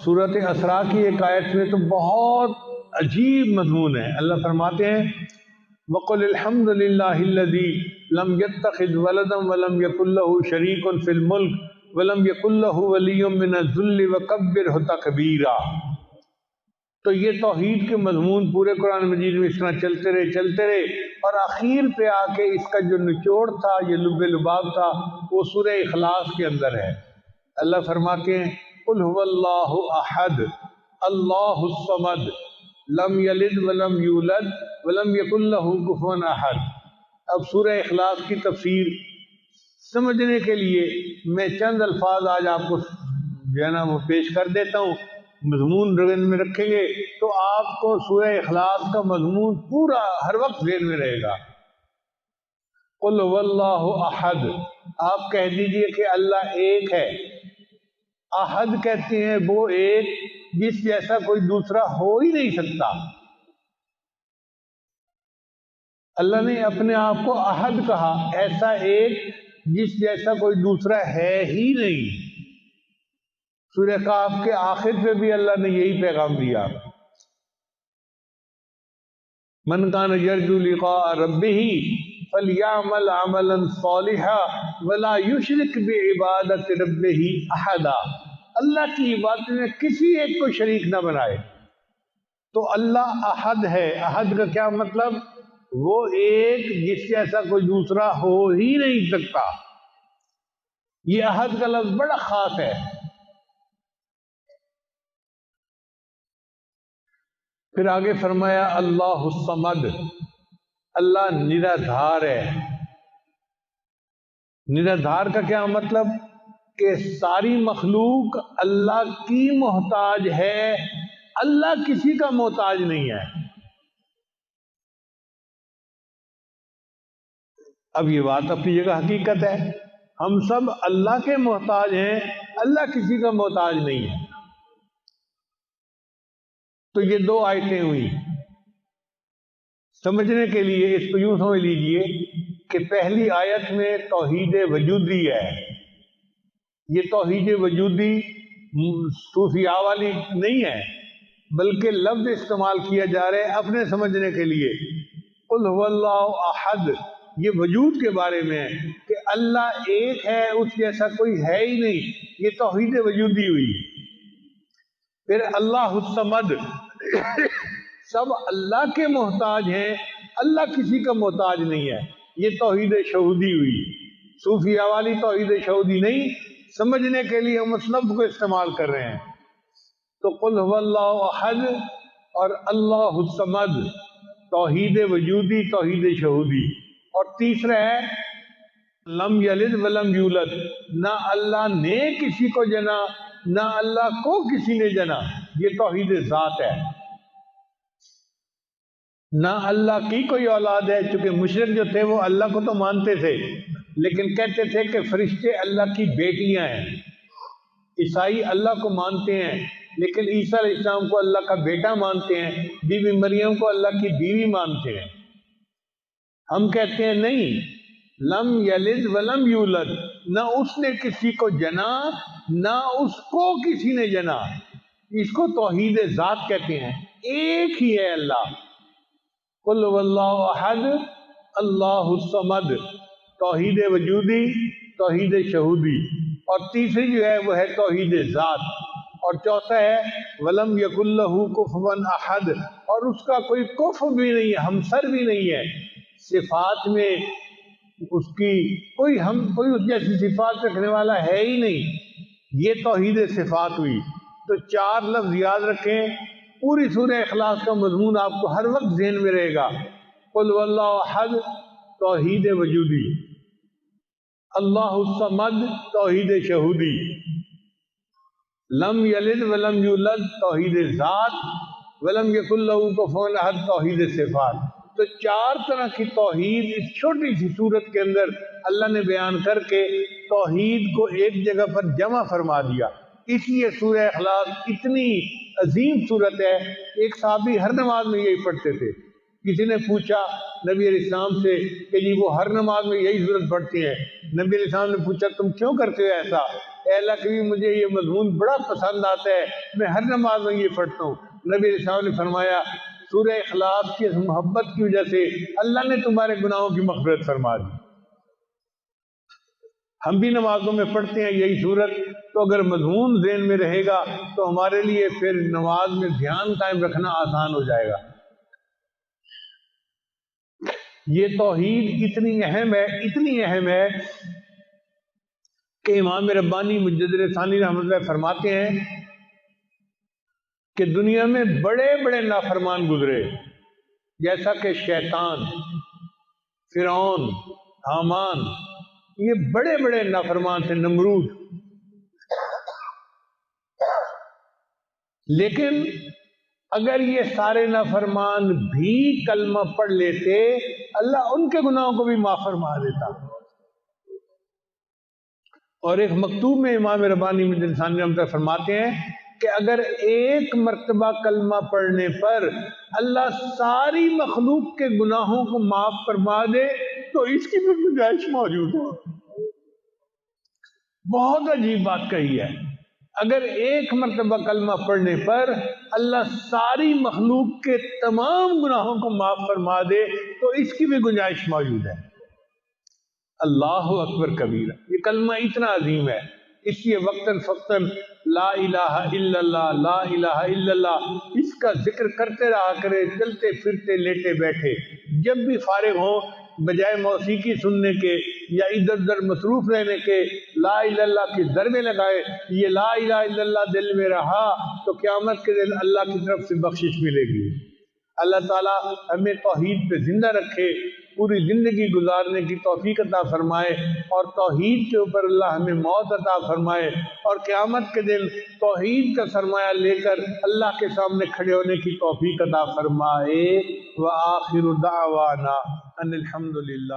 سورۃ اسراء کی ایک آیت میں تو بہت عجیب مضمون ہے. اللہ فرماتے ہیں وَقُلِ الْحَمْدُ لِلَّهِ الَّذِي لَمْ يَتَّخِذْ وَلَدًا وَلَمْ يَكُنْ لَهُ شَرِيكٌ فِي الْمُلْكِ وَلَمْ يَكُنْ لَهُ وَلِيٌّ مِّنَ الذُّلِّ وَكَبِّرْهُ تَكْبِيرًا. تو یہ توحید کے مضمون پورے قرآن مجید میں اس طرح چلتے رہے اور آخر پہ آ کے اس کا جو نچوڑ تھا، یہ لب لباب تھا، وہ سورہ اخلاص کے اندر ہے. اللہ فرماتے ہیں قُلْ هُوَ اللَّهُ أَحَدٌ اللَّهُ الصَّمَدُ لم یلد ولم یولد ولم یکن لہ کفوا احد. اب سورہ اخلاص کی تفسیر سمجھنے کے لیے میں چند الفاظ آج آپ کو جو ہے نا وہ پیش کر دیتا ہوں. مضمون ذہن میں رکھیں گے تو آپ کو سورہ اخلاص کا مضمون پورا ہر وقت ذہن میں رہے گا. قل هو اللہ احد، آپ کہہ دیجئے کہ اللہ ایک ہے. احد کہتے ہیں وہ ایک جس جیسا کوئی دوسرا ہو ہی نہیں سکتا. اللہ نے اپنے آپ کو احد کہا، ایسا ایک جس جیسا کوئی دوسرا ہے ہی نہیں. سورہ کہف کے آخر پہ بھی اللہ نے یہی پیغام دیا. من کان یرجو لقاء ربہ فلیعمل عملا صالحا ولا یشرک بعبادۃ ربہ احدا. اللہ کی عبادت میں کسی ایک کو شریک نہ بنائے. تو اللہ احد ہے. احد کا کیا مطلب؟ وہ ایک جس جیسا کوئی دوسرا ہو ہی نہیں سکتا. یہ احد کا لفظ بڑا خاص ہے. پھر آگے فرمایا اللہ الصمد، اللہ نرادھار ہے. نرادھار کا کیا مطلب؟ کہ ساری مخلوق اللہ کی محتاج ہے، اللہ کسی کا محتاج نہیں ہے. اب یہ بات اپنی جگہ حقیقت ہے، ہم سب اللہ کے محتاج ہیں، اللہ کسی کا محتاج نہیں ہے. تو یہ دو آیتیں ہوئی. سمجھنے کے لیے اس کو یوں سمجھ لیجئے کہ پہلی آیت میں توحید وجودی ہے. یہ توحید وجودی صوفیاء والی نہیں ہے، بلکہ لفظ استعمال کیا جا رہا ہے اپنے سمجھنے کے لیے. قل هو اللہ احد، یہ وجود کے بارے میں ہے کہ اللہ ایک ہے، اس جیسا کوئی ہے ہی نہیں. یہ توحید وجودی ہوئی. پھر اللہ الصمد، سب اللہ کے محتاج ہیں، اللہ کسی کا محتاج نہیں ہے. یہ توحید شہودی ہوئی. صوفیاء والی توحید شہودی نہیں. سمجھنے کے لیے ہم اس لفظ کو استعمال کر رہے ہیں. تو قل هو اللہ احد اور اللہ الصمد، توحید وجودی، توحید شہودی. اور تیسرا ہے لم یلد ولم یولد، نہ اللہ نے کسی کو جنا، نہ اللہ کو کسی نے جنا. یہ توحید ذات ہے. نہ اللہ کی کوئی اولاد ہے، چونکہ مشرک جو تھے وہ اللہ کو تو مانتے تھے لیکن کہتے تھے کہ فرشتے اللہ کی بیٹیاں ہیں. عیسائی اللہ کو مانتے ہیں لیکن عیسیٰ علیہ السلام کو اللہ کا بیٹا مانتے ہیں، بی بی مریم کو اللہ کی بیوی مانتے ہیں. ہم کہتے ہیں نہیں، لم یلد ولم یولد، نہ اس نے کسی کو جنا نہ اس کو کسی نے جنا. اس کو توحید ذات کہتے ہیں. ایک ہی ہے اللہ. قل هو اللہ احد اللہ الصمد، توحید وجودی، توحید شہودی. اور تیسری جو ہے وہ ہے توحید ذات. اور چوتھا ہے ولم یکن لہ کفوا احد، اور اس کا کوئی کفو بھی نہیں ہے، ہمسر بھی نہیں ہے. صفات میں اس کی کوئی اس جیسی صفات رکھنے والا ہے ہی نہیں. یہ توحید صفات ہوئی. تو چار لفظ یاد رکھیں. پوری سورہ اخلاص کا مضمون آپ کو ہر وقت ذہن میں رہے گا. قل هو اللہ احد، توحید وجودی. اللہ الصمد، توحید شہودی. لم یلد ولم یولد، توحید ذات. ولم یکن لہ کفوا احد، توحید صفات. تو چار طرح کی توحید اس چھوٹی سی صورت کے اندر اللہ نے بیان کر کے توحید کو ایک جگہ پر جمع فرما دیا. اس لیے سورہ اخلاص اتنی عظیم صورت ہے. ایک صحابی ہر نماز میں یہی پڑھتے تھے. کسی نے پوچھا نبی علیہ السلام سے کہ جی وہ ہر نماز میں یہی صورت پڑھتی ہیں. نبی علیہ السلام نے پوچھا تم کیوں کرتے ہو ایسا؟ اے اللہ کبھی مجھے یہ مضمون بڑا پسند آتا ہے، میں ہر نماز میں یہ پڑھتا ہوں۔ نبی علیہ السلام نے فرمایا سورہ اخلاص کی محبت کی وجہ سے اللہ نے تمہارے گناہوں کی مغفرت فرما دی۔ ہم بھی نمازوں میں پڑھتے ہیں یہی صورت، تو اگر مضمون ذہن میں رہے گا تو ہمارے لیے پھر نماز میں دھیان قائم رکھنا آسان ہو جائے گا۔ یہ توحید اتنی اہم ہے کہ امام ربانی مجدد ثانی رحمۃ اللہ فرماتے ہیں کہ دنیا میں بڑے بڑے نافرمان گزرے، جیسا کہ شیطان، فرعون، حامان، یہ بڑے بڑے نافرمان تھے، نمرود، لیکن اگر یہ سارے نافرمان بھی کلمہ پڑھ لیتے اللہ ان کے گناہوں کو بھی معاف فرما دیتا۔ اور ایک مکتوب میں امام ربانی مجدد ثانی رحمۃ اللہ فرماتے ہیں کہ اگر ایک مرتبہ کلمہ پڑھنے پر اللہ ساری مخلوق کے گناہوں کو معاف فرما دے تو اس کی بھی گنجائش موجود ہے۔ بہت عجیب بات کہی ہے، اگر ایک مرتبہ کلمہ پڑھنے پر اللہ ساری مخلوق کے تمام گناہوں کو معاف فرما دے تو اس کی بھی گنجائش موجود ہے۔ اللہ اکبر کبیرہ، یہ کلمہ اتنا عظیم ہے، اس لیے وقتاً فوقتاً لا الہ الا اللہ، لا الہ الا اللہ، اس کا ذکر کرتے رہا کرے، چلتے پھرتے لیٹے بیٹھے، جب بھی فارغ ہوں بجائے موسیقی سننے کے یا ادھر ادھر مصروف رہنے کے لا الہ الا اللہ کی ضربیں لگائے۔ یہ لا الہ الا اللہ دل میں رہا تو قیامت کے دن اللہ کی طرف سے بخشش ملے گی۔ اللہ تعالیٰ ہمیں توحید پہ زندہ رکھے، پوری زندگی گزارنے کی توفیق عطا فرمائے، اور توحید کے اوپر اللہ ہمیں موت عطا فرمائے، اور قیامت کے دن توحید کا سرمایہ لے کر اللہ کے سامنے کھڑے ہونے کی توفیق عطا فرمائے۔ وآخر دعوانا ان الحمد للہ۔